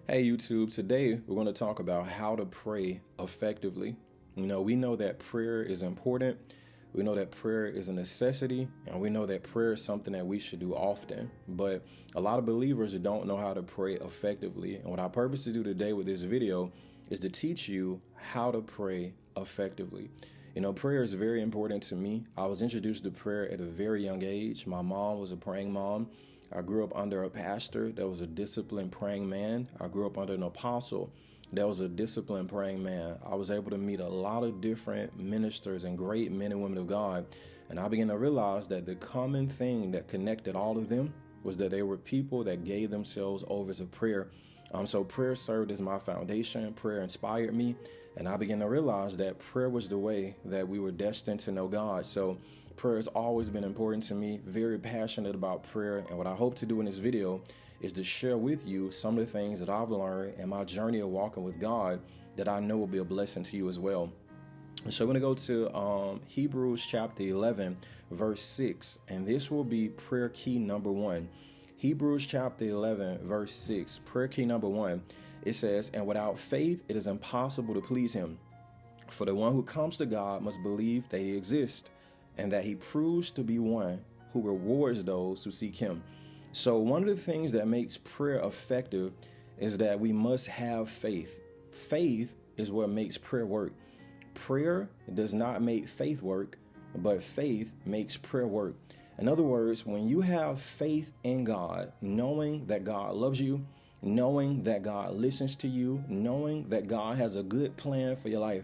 Hey YouTube, today we're going to talk about how to pray effectively. We know that prayer is important. We know that prayer is a necessity, and we know that prayer is something that we should do often. But a lot of believers don't know how to pray effectively. And what our purpose to do today with this video is to teach you how to pray effectively. Prayer is very important to me. I was introduced to prayer at a very young age. My mom was a praying mom. I grew up under a pastor that was a disciplined praying man. I grew up under an apostle that was a disciplined praying man. I was able to meet a lot of different ministers and great men and women of God. And I began to realize that the common thing that connected all of them was that they were people that gave themselves over to prayer. So prayer served as my foundation. Prayer inspired me. And I began to realize that prayer was the way that we were destined to know God. So prayer has always been important to me, very passionate about prayer. And what I hope to do in this video is to share with you some of the things that I've learned in my journey of walking with God that I know will be a blessing to you as well. So we're going to go to Hebrews chapter 11, verse 6. And this will be prayer key number 1. Hebrews chapter 11, verse 6, prayer key number 1. It says, "And without faith, it is impossible to please him. For the one who comes to God must believe that he exists, and that he proves to be one who rewards those who seek him." So one of the things that makes prayer effective is that we must have faith. Faith is what makes prayer work. Prayer does not make faith work, but faith makes prayer work. In other words, when you have faith in God, knowing that God loves you, knowing that God listens to you, knowing that God has a good plan for your life,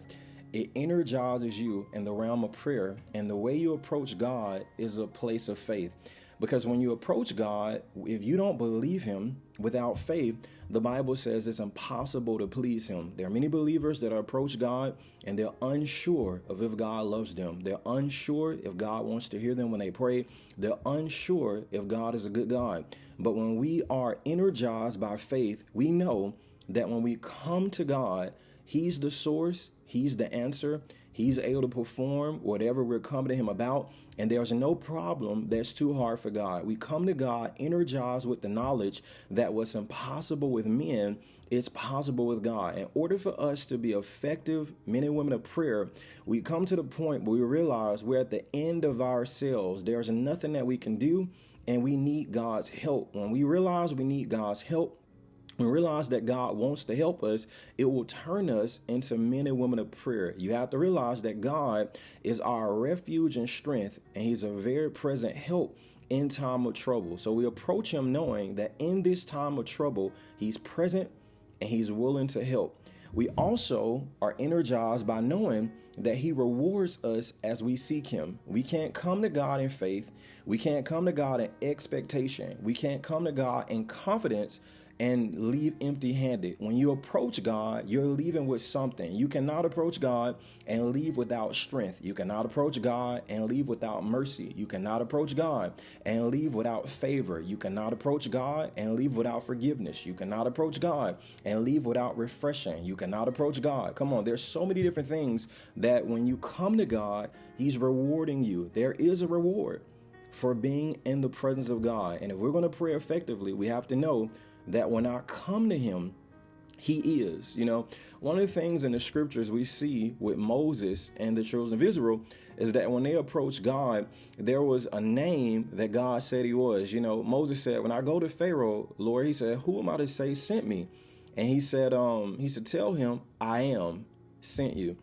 it energizes you in the realm of prayer. And the way you approach God is a place of faith. Because when you approach God, if you don't believe him without faith, the Bible says it's impossible to please him. There are many believers that approach God and they're unsure of if God loves them. They're unsure if God wants to hear them when they pray. They're unsure if God is a good God. But when we are energized by faith, we know that when we come to God, he's the source, he's the answer, he's able to perform whatever we're coming to him about, and there's no problem that's too hard for God. We come to God energized with the knowledge that what's impossible with men is possible with God. In order for us to be effective men and women of prayer, we come to the point where we realize we're at the end of ourselves. There's nothing that we can do, and we need God's help. When we realize we need God's help, we realize that God wants to help us, it will turn us into men and women of prayer. You have to realize that God is our refuge and strength, and he's a very present help in time of trouble. So we approach him knowing that in this time of trouble, he's present and he's willing to help. We also are energized by knowing that he rewards us as we seek him. We can't come to God in faith. We can't come to God in expectation. We can't come to God in confidence and leave empty-handed. When you approach God, you're leaving with something. You cannot approach God and leave without strength. You cannot approach God and leave without mercy. You cannot approach God and leave without favor. You cannot approach God and leave without forgiveness. You cannot approach God and leave without refreshing. You cannot approach God. Come on, there's so many different things that when you come to God, he's rewarding you. There is a reward for being in the presence of God. And if we're going to pray effectively, we have to know that when I come to him, he is. One of the things in the scriptures we see with Moses and the children of Israel is that when they approached God, there was a name that God said he was. Moses said, "When I go to Pharaoh, Lord," he said, "who am I to say sent me?" And he said, "Tell him I am sent you."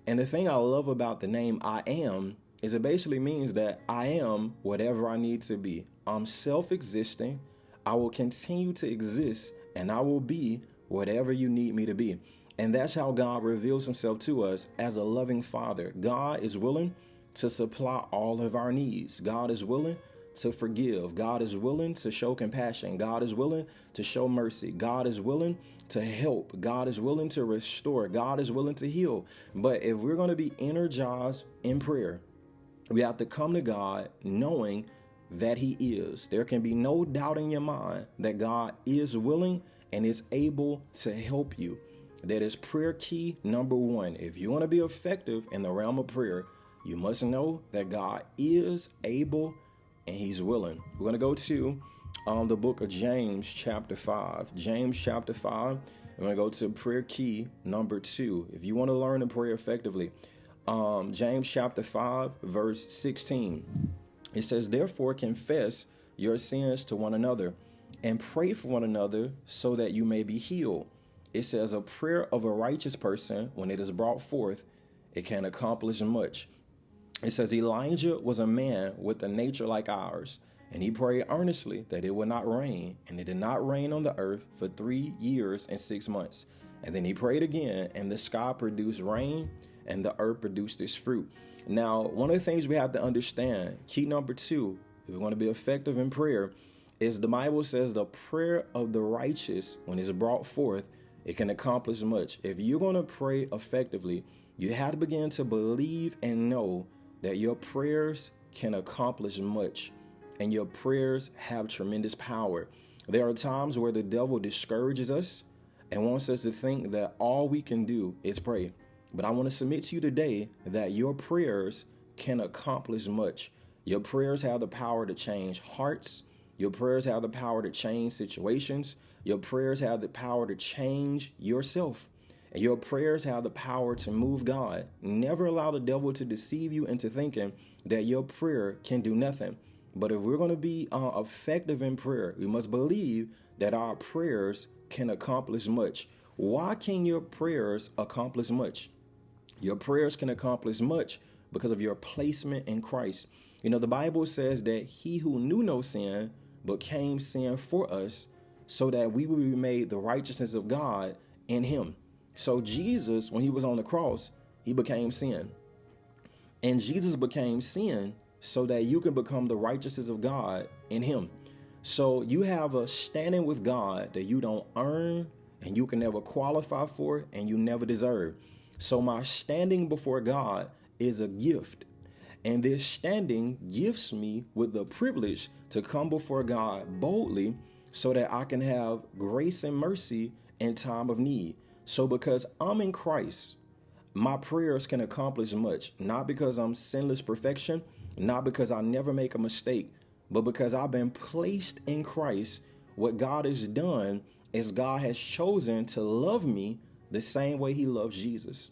And the thing I love about the name I am is it basically means that I am whatever I need to be. I'm self-existing. I will continue to exist, and I will be whatever you need me to be. And that's how God reveals himself to us as a loving father. God is willing to supply all of our needs. God is willing to forgive. God is willing to show compassion. God is willing to show mercy. God is willing to help. God is willing to restore. God is willing to heal. But if we're going to be energized in prayer, we have to come to God knowing that he is. There can be no doubt in your mind that God is willing and is able to help you. That is prayer key number 1. If you want to be effective in the realm of prayer, you must know that God is able and he's willing. We're going to go to the book of James chapter 5. James chapter 5. I'm going to go to prayer key number 2. If you want to learn to pray effectively, James chapter 5, verse 16. It says, therefore confess your sins to one another and pray for one another so that you may be healed. It says a prayer of a righteous person, when it is brought forth, it can accomplish much. It says Elijah was a man with a nature like ours, and he prayed earnestly that it would not rain, and it did not rain on the earth for 3 years and 6 months. And then he prayed again, and the sky produced rain, and the earth produced its fruit. Now, one of the things we have to understand, key number 2, if we want to be effective in prayer, is the Bible says the prayer of the righteous, when it's brought forth, it can accomplish much. If you're going to pray effectively, you have to begin to believe and know that your prayers can accomplish much, and your prayers have tremendous power. There are times where the devil discourages us and wants us to think that all we can do is pray. But I want to submit to you today that your prayers can accomplish much. Your prayers have the power to change hearts. Your prayers have the power to change situations. Your prayers have the power to change yourself. And your prayers have the power to move God. Never allow the devil to deceive you into thinking that your prayer can do nothing. But if we're going to be effective in prayer, we must believe that our prayers can accomplish much. Why can your prayers accomplish much? Your prayers can accomplish much because of your placement in Christ. You know, the Bible says that he who knew no sin became sin for us so that we would be made the righteousness of God in him. So Jesus, when he was on the cross, he became sin. And Jesus became sin so that you can become the righteousness of God in him. So you have a standing with God that you don't earn and you can never qualify for and you never deserve. So my standing before God is a gift. And this standing gifts me with the privilege to come before God boldly so that I can have grace and mercy in time of need. So because I'm in Christ, my prayers can accomplish much, not because I'm sinless perfection, not because I never make a mistake, but because I've been placed in Christ. What God has done is God has chosen to love me the same way he loves Jesus.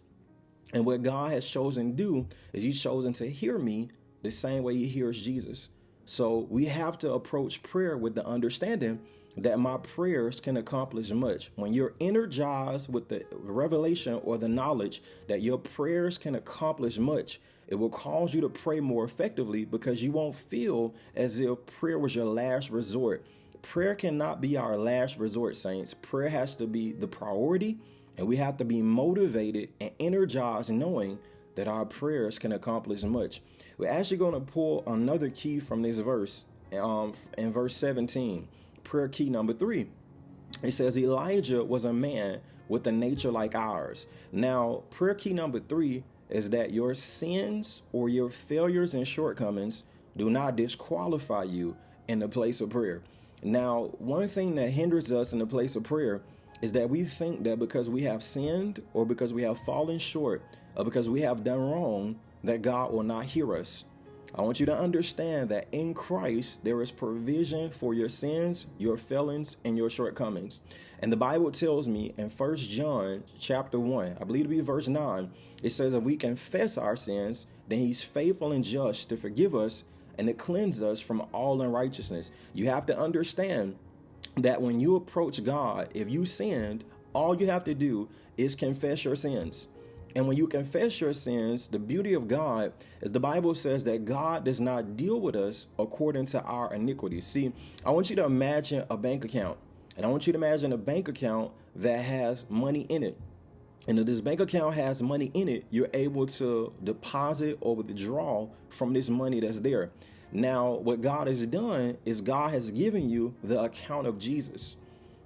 And what God has chosen to do is he's chosen to hear me the same way he hears Jesus. So we have to approach prayer with the understanding that my prayers can accomplish much. When you're energized with the revelation or the knowledge that your prayers can accomplish much, it will cause you to pray more effectively because you won't feel as if prayer was your last resort. Prayer cannot be our last resort, saints. Prayer has to be the priority, and we have to be motivated and energized knowing that our prayers can accomplish much. We're actually going to pull another key from this verse in verse 17. Prayer key number 3. It says Elijah was a man with a nature like ours. Now, prayer key number 3 is that your sins or your failures and shortcomings do not disqualify you in the place of prayer. Now, one thing that hinders us in the place of prayer is that we think that because we have sinned or because we have fallen short or because we have done wrong, that God will not hear us. I want you to understand that in Christ, there is provision for your sins, your failings, and your shortcomings. And the Bible tells me in 1 John chapter 1, I believe to be verse 9, it says if we confess our sins, then he's faithful and just to forgive us and to cleanse us from all unrighteousness. You have to understand that when you approach God, if you sinned, all you have to do is confess your sins. And when you confess your sins, the beauty of God is the Bible says that God does not deal with us according to our iniquities. See, I want you to imagine a bank account. And I want you to imagine a bank account that has money in it. And if this bank account has money in it, you're able to deposit or withdraw from this money that's there. Now, what God has done is God has given you the account of Jesus.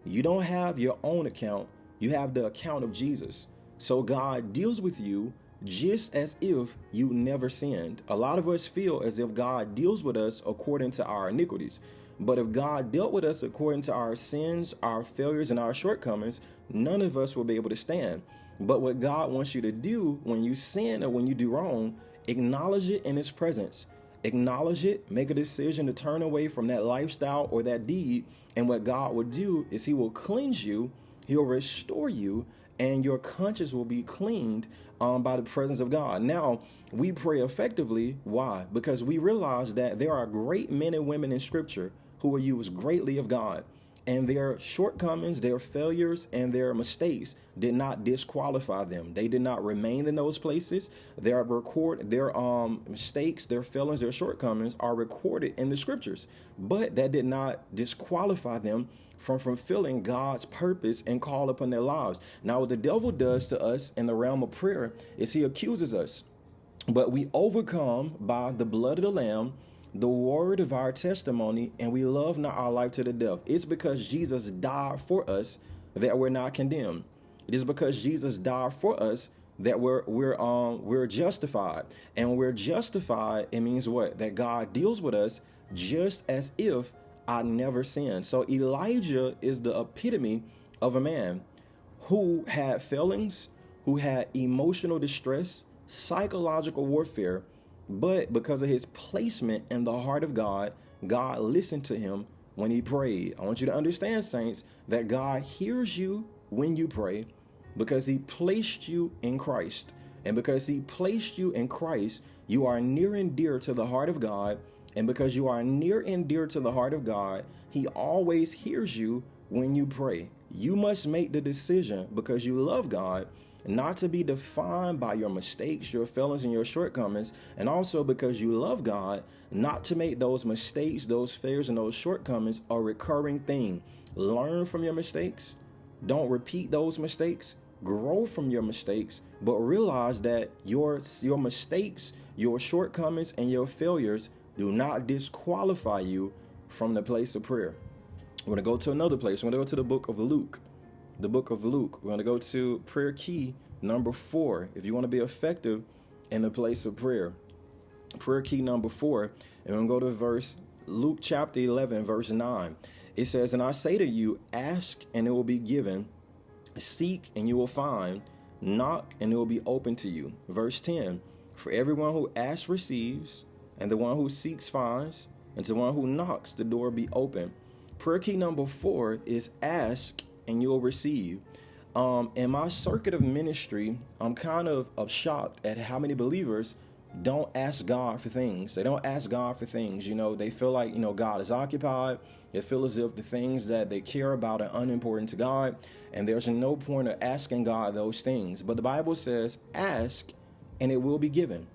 You don't have your own account. You have the account of Jesus. So God deals with you just as if you never sinned. A lot of us feel as if God deals with us according to our iniquities. But if God dealt with us according to our sins, our failures, and our shortcomings, none of us will be able to stand. But what God wants you to do when you sin or when you do wrong, acknowledge it in his presence acknowledge it, make a decision to turn away from that lifestyle or that deed. And what God will do is he will cleanse you, he'll restore you, and your conscience will be cleaned by the presence of God. Now, we pray effectively. Why? Because we realize that there are great men and women in Scripture who were used greatly of God. And their shortcomings, their failures, and their mistakes did not disqualify them. They did not remain in those places. Their mistakes, their failings, their shortcomings are recorded in the scriptures. But that did not disqualify them from fulfilling God's purpose and call upon their lives. Now, what the devil does to us in the realm of prayer is he accuses us. But we overcome by the blood of the Lamb, the word of our testimony, and we love not our life to the death. It's because Jesus died for us that we're not condemned. It is because Jesus died for us that we're justified. And when we're justified, it means what? That God deals with us just as if I never sinned. So Elijah is the epitome of a man who had failings, who had emotional distress, psychological warfare. But because of his placement in the heart of God, God listened to him when he prayed. I want you to understand, saints, that God hears you when you pray because he placed you in Christ. And because he placed you in Christ, you are near and dear to the heart of God. And because you are near and dear to the heart of God, he always hears you when you pray. You must make the decision, because you love God, not to be defined by your mistakes, your failings, and your shortcomings. And also because you love God, not to make those mistakes, those failures, and those shortcomings a recurring thing. Learn from your mistakes. Don't repeat those mistakes. Grow from your mistakes, but realize that your mistakes, your shortcomings, and your failures do not disqualify you from the place of prayer. We're going to go to another place. We're going to go to the book of Luke. The book of Luke. We're going to go to prayer key number 4. If you want to be effective in the place of prayer. Prayer key number 4. And we're going to go to Luke chapter 11, verse 9. It says, "And I say to you, ask and it will be given. Seek and you will find. Knock and it will be open to you." Verse 10. "For everyone who asks receives, and the one who seeks finds, and to the one who knocks the door be open." Prayer key number 4 is ask and you'll receive. In my circuit of ministry, I'm kind of shocked at how many believers don't ask God for things. They don't ask God for things. They feel like, God is occupied. They feel as if the things that they care about are unimportant to God. And there's no point of asking God those things. But the Bible says, ask and it will be given.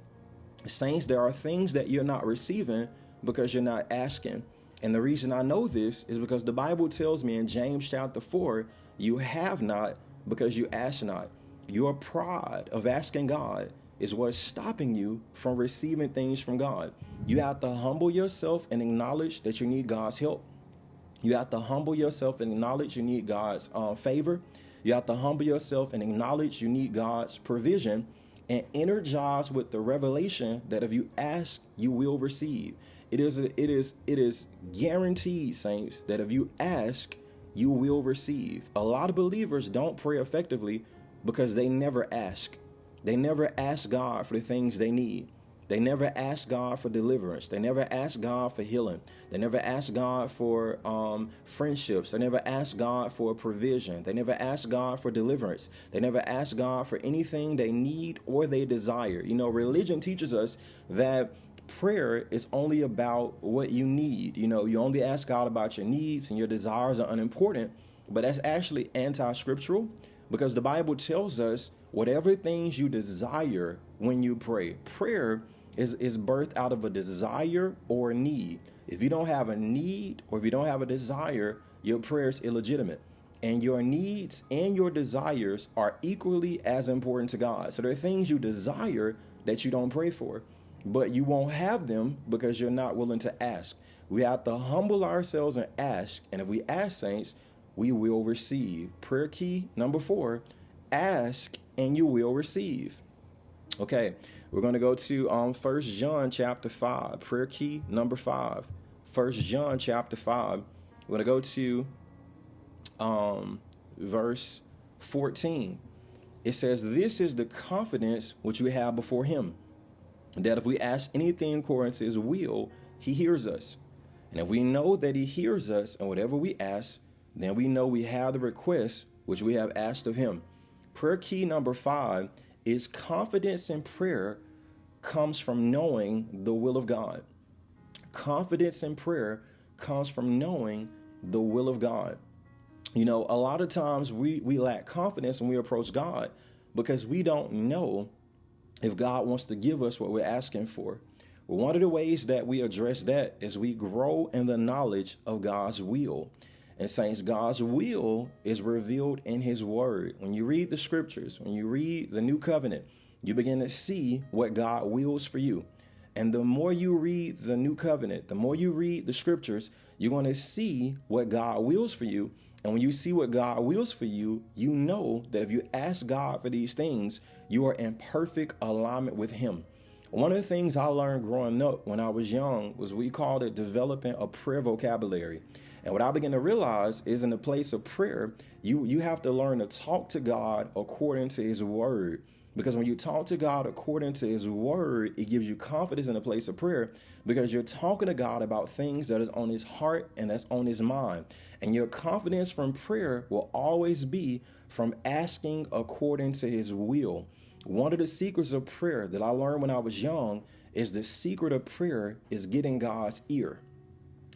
Saints, there are things that you're not receiving because you're not asking. And the reason I know this is because the Bible tells me in James chapter 4, you have not because you ask not. Your pride of asking God is what's stopping you from receiving things from God. You have to humble yourself and acknowledge that you need God's help. You have to humble yourself and acknowledge you need God's favor. You have to humble yourself and acknowledge you need God's provision, and energize with the revelation that if you ask, you will receive. It is guaranteed, saints, that if you ask, you will receive. A lot of believers don't pray effectively because they never ask. They never ask God for the things they need. They never ask God for deliverance. They never ask God for healing. They never ask God for friendships. They never ask God for provision. They never ask God for deliverance. They never ask God for anything they need or they desire. Religion teaches us that prayer is only about what you need. You only ask God about your needs and your desires are unimportant, but that's actually anti-scriptural, because the Bible tells us whatever things you desire when you pray. Prayer is birthed out of a desire or a need. If you don't have a need or if you don't have a desire, your prayer is illegitimate. And your needs and your desires are equally as important to God. So there are things you desire that you don't pray for, but you won't have them because you're not willing to ask. We have to humble ourselves and ask. And if we ask, saints, we will receive. Prayer key number 4, ask and you will receive. Okay, we're going to go to 1 John chapter 5. Prayer key number 5. 1 John chapter 5. We're going to go to verse 14. It says, "This is the confidence which we have before him." that if we ask anything according to his will, he hears us. And if we know that he hears us and whatever we ask, then we know we have the request which we have asked of him. Prayer key number 5 is confidence in prayer comes from knowing the will of God. Confidence in prayer comes from knowing the will of God. You know, a lot of times we lack confidence when we approach God because we don't know if God wants to give us what we're asking for. One of the ways that we address that is we grow in the knowledge of God's will. And saints, God's will is revealed in his word. When you read the scriptures, when you read the new covenant, you begin to see what God wills for you. And the more you read the new covenant, the more you read the scriptures, you're going to see what God wills for you. And when you see what God wills for you, you know that if you ask God for these things, you are in perfect alignment with him. One of the things I learned growing up when I was young was we called it developing a prayer vocabulary. And what I began to realize is in the place of prayer, you have to learn to talk to God according to his word. Because when you talk to God according to his word, it gives you confidence in the place of prayer because you're talking to God about things that is on his heart and that's on his mind. And your confidence from prayer will always be from asking according to his will. One of the secrets of prayer that I learned when I was young is the secret of prayer is getting God's ear.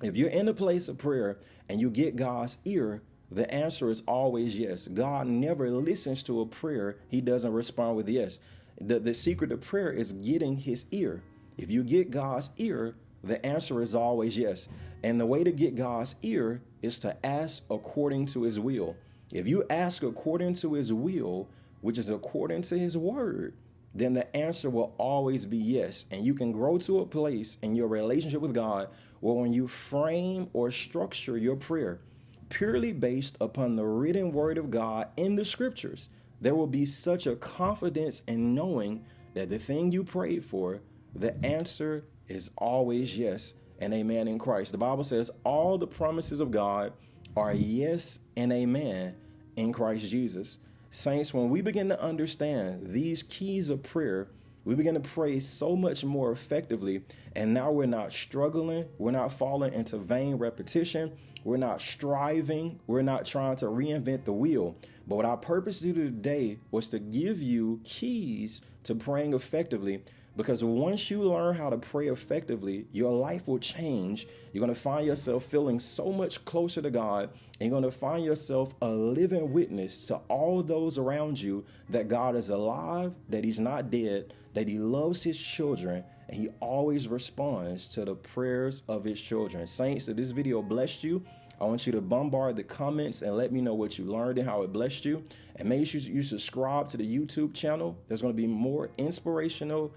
If you're in the place of prayer and you get God's ear, the answer is always yes. God never listens to a prayer he doesn't respond with yes. The secret of prayer is getting his ear. If you get God's ear, the answer is always yes. And the way to get God's ear is to ask according to his will. If you ask according to his will, which is according to his word, then the answer will always be yes. And you can grow to a place in your relationship with God where when you frame or structure your prayer purely based upon the written word of God in the scriptures, there will be such a confidence in knowing that the thing you prayed for, the answer is always yes and amen in Christ. The Bible says all the promises of God are yes and amen in Christ Jesus. Saints, when we begin to understand these keys of prayer, we begin to pray so much more effectively. And now we're not struggling. We're not falling into vain repetition. We're not striving. We're not trying to reinvent the wheel. But what our purpose to do today was to give you keys to praying effectively. Because once you learn how to pray effectively, your life will change. You're going to find yourself feeling so much closer to God. And you're going to find yourself a living witness to all those around you that God is alive, that he's not dead, that he loves his children, and he always responds to the prayers of his children. Saints, if this video blessed you, I want you to bombard the comments and let me know what you learned and how it blessed you. And make sure you subscribe to the YouTube channel. There's going to be more inspirational,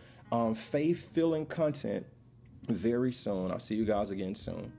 faith-filling content very soon. I'll see you guys again soon.